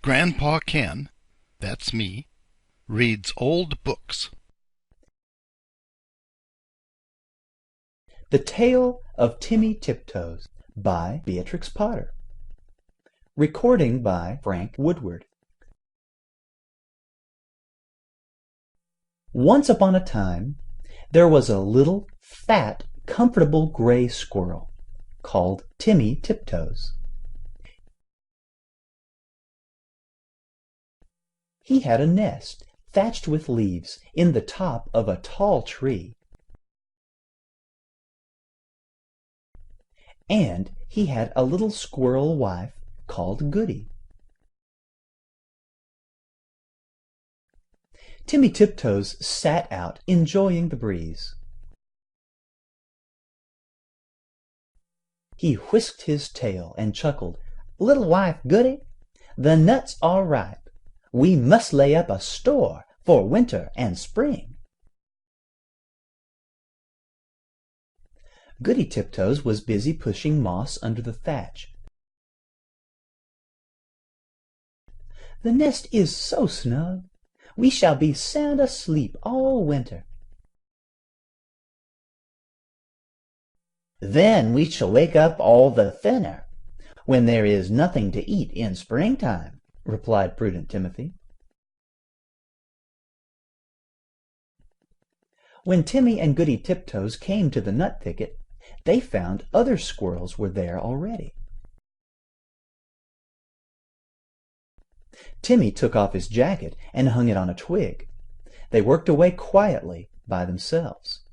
Grandpa Ken, that's me, reads old books. The Tale of Timmy Tiptoes by Beatrix Potter. Recording by Frank Woodward. Once upon a time, there was a little, fat, comfortable gray squirrel called Timmy Tiptoes. He had a nest thatched with leaves in the top of a tall tree. And he had a little squirrel wife called Goody. Timmy Tiptoes sat out enjoying the breeze. He whisked his tail and chuckled, "Little wife Goody, the nuts are ripe. We must lay up a store for winter and spring." Goody Tiptoes was busy pushing moss under the thatch. "The nest is so snug. We shall be sound asleep all winter. Then we shall wake up all the thinner when there is nothing to eat in springtime," replied prudent Timothy. When Timmy and Goody Tiptoes came to the nut thicket, they found other squirrels were there already. Timmy took off his jacket and hung it on a twig. They worked away quietly by themselves.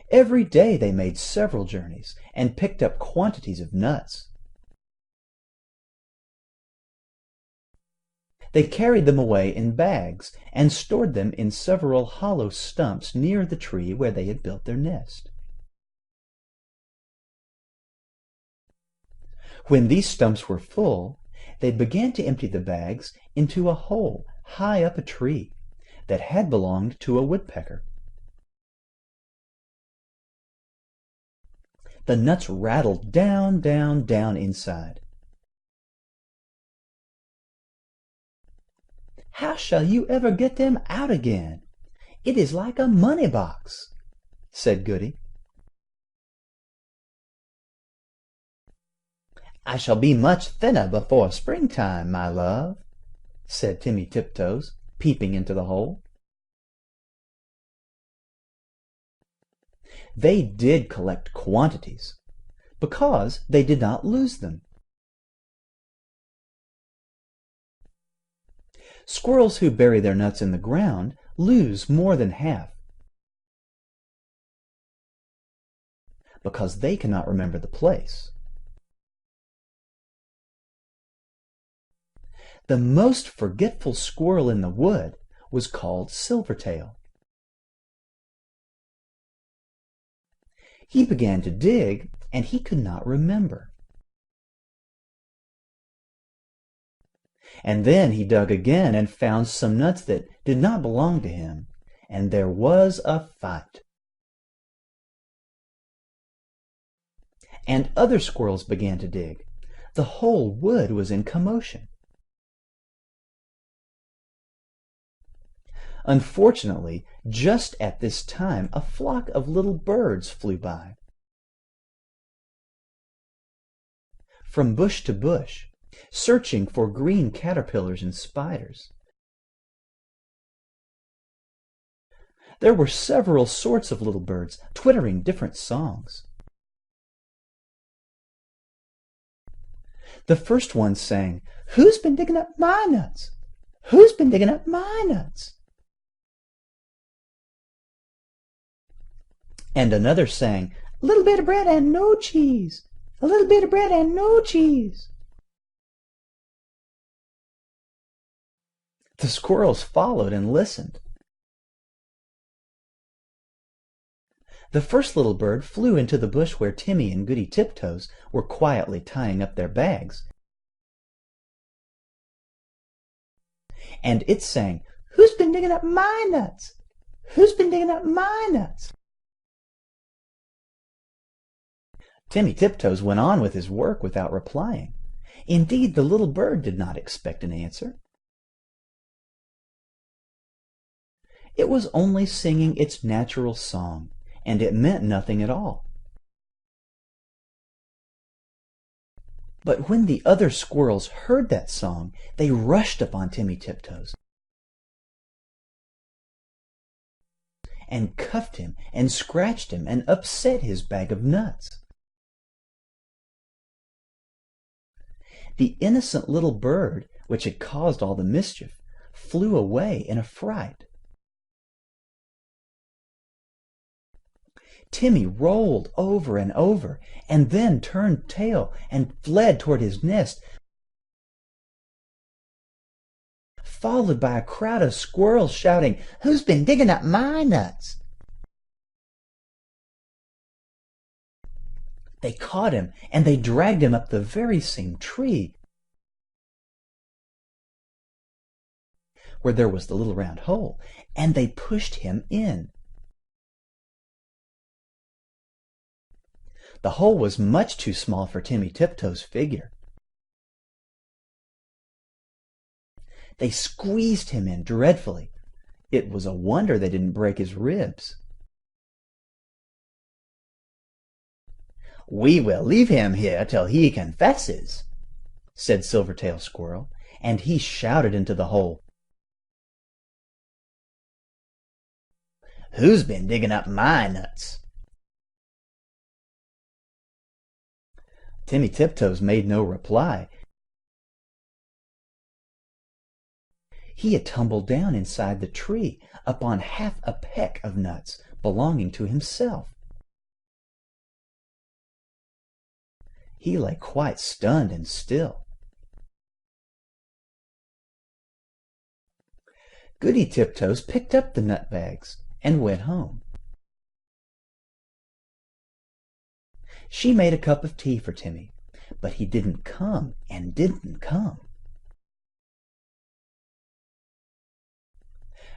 Every day they made several journeys and picked up quantities of nuts. They carried them away in bags and stored them in several hollow stumps near the tree where they had built their nest. When these stumps were full, they began to empty the bags into a hole high up a tree that had belonged to a woodpecker. The nuts rattled down, down, down inside. "How shall you ever get them out again? It is like a money box," said Goody. "I shall be much thinner before springtime, my love," said Timmy Tiptoes, peeping into the hole. They did collect quantities, because they did not lose them. Squirrels who bury their nuts in the ground lose more than half, because they cannot remember the place. The most forgetful squirrel in the wood was called Silvertail. He began to dig, and he could not remember. And then he dug again and found some nuts that did not belong to him, and there was a fight. And other squirrels began to dig. The whole wood was in commotion. Unfortunately, just at this time, a flock of little birds flew by. From bush to bush, searching for green caterpillars and spiders. There were several sorts of little birds twittering different songs. The first one sang, "Who's been digging up my nuts? Who's been digging up my nuts?" And another sang, "A little bit of bread and no cheese, a little bit of bread and no cheese." The squirrels followed and listened. The first little bird flew into the bush where Timmy and Goody Tiptoes were quietly tying up their bags. And it sang, "Who's been digging up my nuts? Who's been digging up my nuts?" Timmy Tiptoes went on with his work without replying. Indeed, the little bird did not expect an answer. It was only singing its natural song, and it meant nothing at all. But when the other squirrels heard that song, they rushed upon Timmy Tiptoes and cuffed him and scratched him and upset his bag of nuts. The innocent little bird, which had caused all the mischief, flew away in a fright. Timmy rolled over and over, and then turned tail and fled toward his nest, followed by a crowd of squirrels shouting, "Who's been digging up my nuts?" They caught him, and they dragged him up the very same tree where there was the little round hole, and they pushed him in. The hole was much too small for Timmy Tiptoes' figure. They squeezed him in dreadfully. It was a wonder they didn't break his ribs. "We will leave him here till he confesses," said Silvertail Squirrel, and he shouted into the hole, "Who's been digging up my nuts?" Timmy Tiptoes made no reply. He had tumbled down inside the tree upon half a peck of nuts belonging to himself. He lay quite stunned and still. Goody Tiptoes picked up the nut bags and went home. She made a cup of tea for Timmy, but he didn't come and didn't come.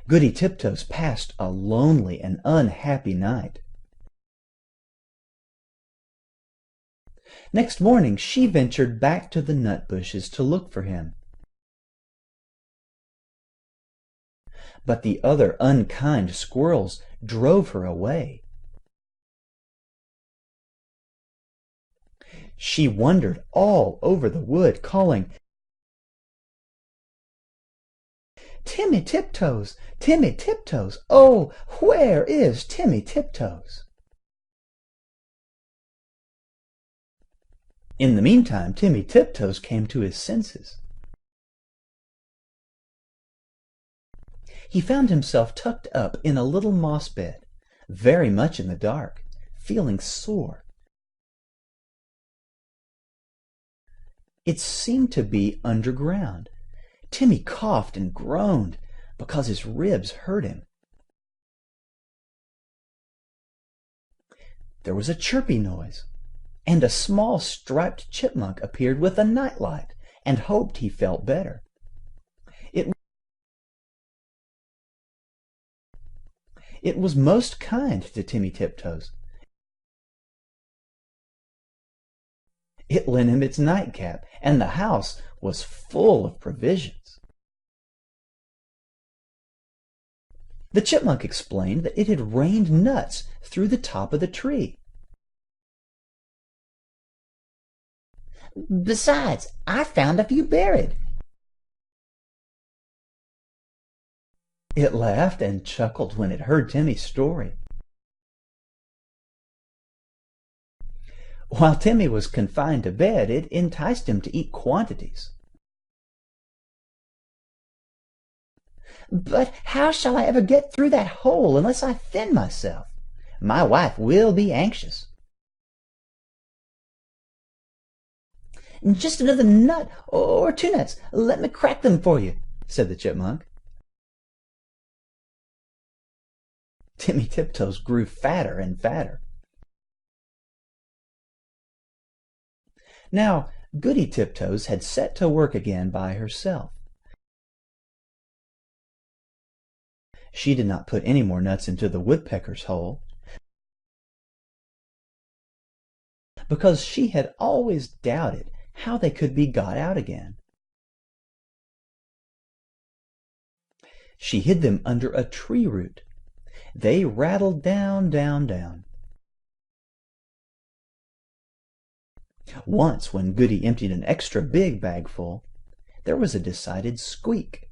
Goody Tiptoes passed a lonely and unhappy night. Next morning she ventured back to the nut bushes to look for him. But the other unkind squirrels drove her away. She wandered all over the wood, calling, "Timmy Tiptoes! Timmy Tiptoes! Oh, where is Timmy Tiptoes?" In the meantime, Timmy Tiptoes came to his senses. He found himself tucked up in a little moss bed, very much in the dark, feeling sore. It seemed to be underground. Timmy coughed and groaned because his ribs hurt him. There was a chirpy noise, and a small striped chipmunk appeared with a nightlight and hoped he felt better. It was most kind to Timmy Tiptoes. It lent him its nightcap, and the house was full of provisions. The chipmunk explained that it had rained nuts through the top of the tree. "Besides, I found a few buried." It laughed and chuckled when it heard Timmy's story. While Timmy was confined to bed, it enticed him to eat quantities. "But how shall I ever get through that hole unless I thin myself? My wife will be anxious." "Just another nut or 2 nuts. Let me crack them for you," said the chipmunk. Timmy Tiptoes grew fatter and fatter. Now, Goody Tiptoes had set to work again by herself. She did not put any more nuts into the woodpecker's hole, because she had always doubted how they could be got out again. She hid them under a tree root. They rattled down, down, down. Once, when Goody emptied an extra big bag full, there was a decided squeak.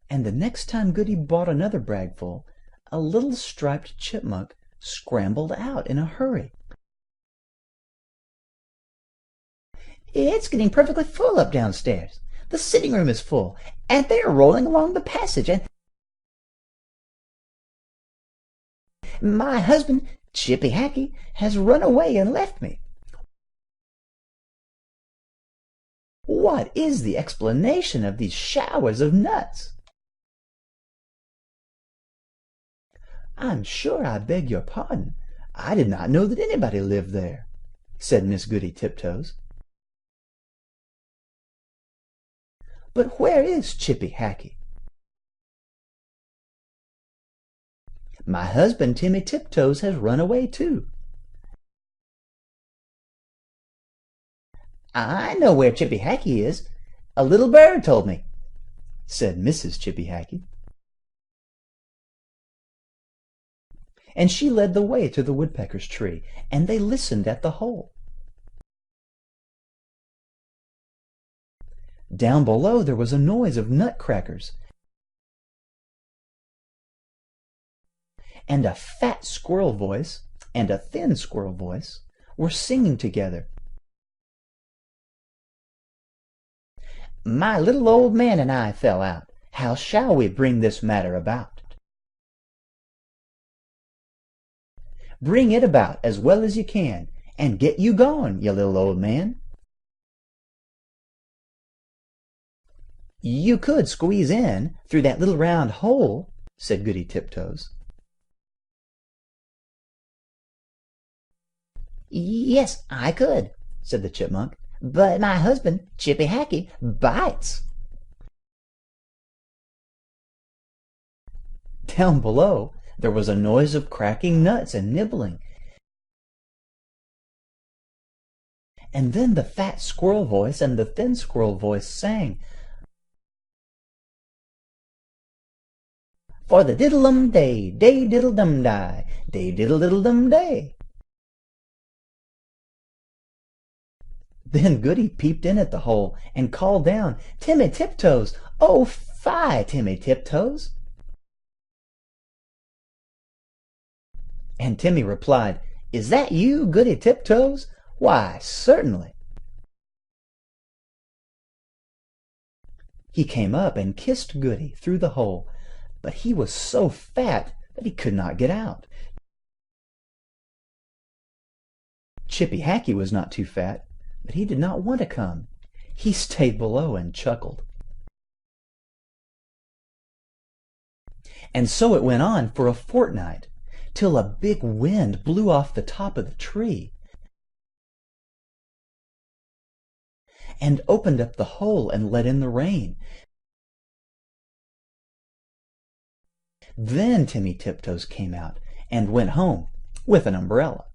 And the next time Goody bought another bagful, a little striped chipmunk scrambled out in a hurry. "It's getting perfectly full up downstairs. The sitting room is full, and they are rolling along the passage, and my husband, Chippy Hackey, has run away and left me. What is the explanation of these showers of nuts?" "I'm sure I beg your pardon. I did not know that anybody lived there," said Miss Goody Tiptoes. "But where is Chippy Hackey?" "My husband, Timmy Tiptoes, has run away too." "I know where Chippy Hackey is. A little bird told me," said Mrs. Chippy Hackey. And she led the way to the woodpecker's tree, and they listened at the hole. Down below there was a noise of nutcrackers, and a fat squirrel voice and a thin squirrel voice were singing together. "My little old man and I fell out. How shall we bring this matter about?" "Bring it about as well as you can, and get you gone, you little old man." "You could squeeze in through that little round hole," said Goody Tiptoes. "Yes, I could," said the chipmunk, "but my husband, Chippy Hackey, bites." Down below there was a noise of cracking nuts and nibbling. And then the fat squirrel voice and the thin squirrel voice sang, "For the diddle-dum day, day diddle-dum die, day diddle-diddle-dum day." Then Goody peeped in at the hole and called down, "Timmy Tiptoes! Oh, fie, Timmy Tiptoes!" And Timmy replied, "Is that you, Goody Tiptoes? Why, certainly." He came up and kissed Goody through the hole, but he was so fat that he could not get out. Chippy Hackey was not too fat, but he did not want to come. He stayed below and chuckled. And so it went on for a fortnight, till a big wind blew off the top of the tree and opened up the hole and let in the rain. Then Timmy Tiptoes came out and went home with an umbrella.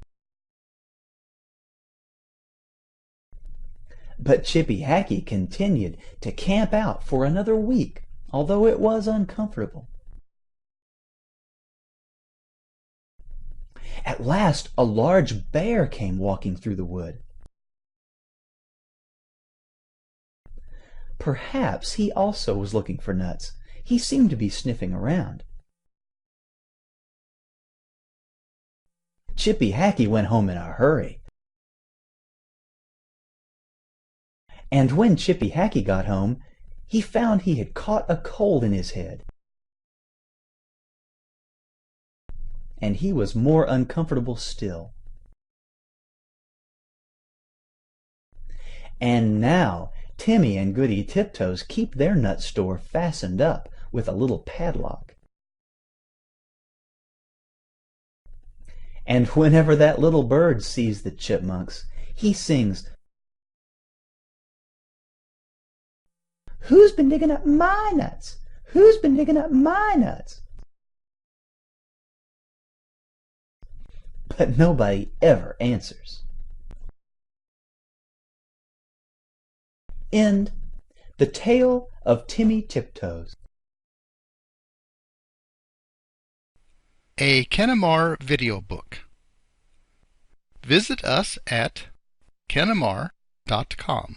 But Chippy Hackey continued to camp out for another week, although it was uncomfortable. At last a large bear came walking through the wood. Perhaps he also was looking for nuts. He seemed to be sniffing around. Chippy Hackey went home in a hurry. And when Chippy Hackey got home, he found he had caught a cold in his head. And he was more uncomfortable still. And now Timmy and Goody Tiptoes keep their nut store fastened up with a little padlock. And whenever that little bird sees the chipmunks, he sings, "Who's been digging up my nuts? Who's been digging up my nuts?" but nobody ever answers. End The Tale of Timmy Tiptoes. A Kennemar video book. Visit us at kennemar.com.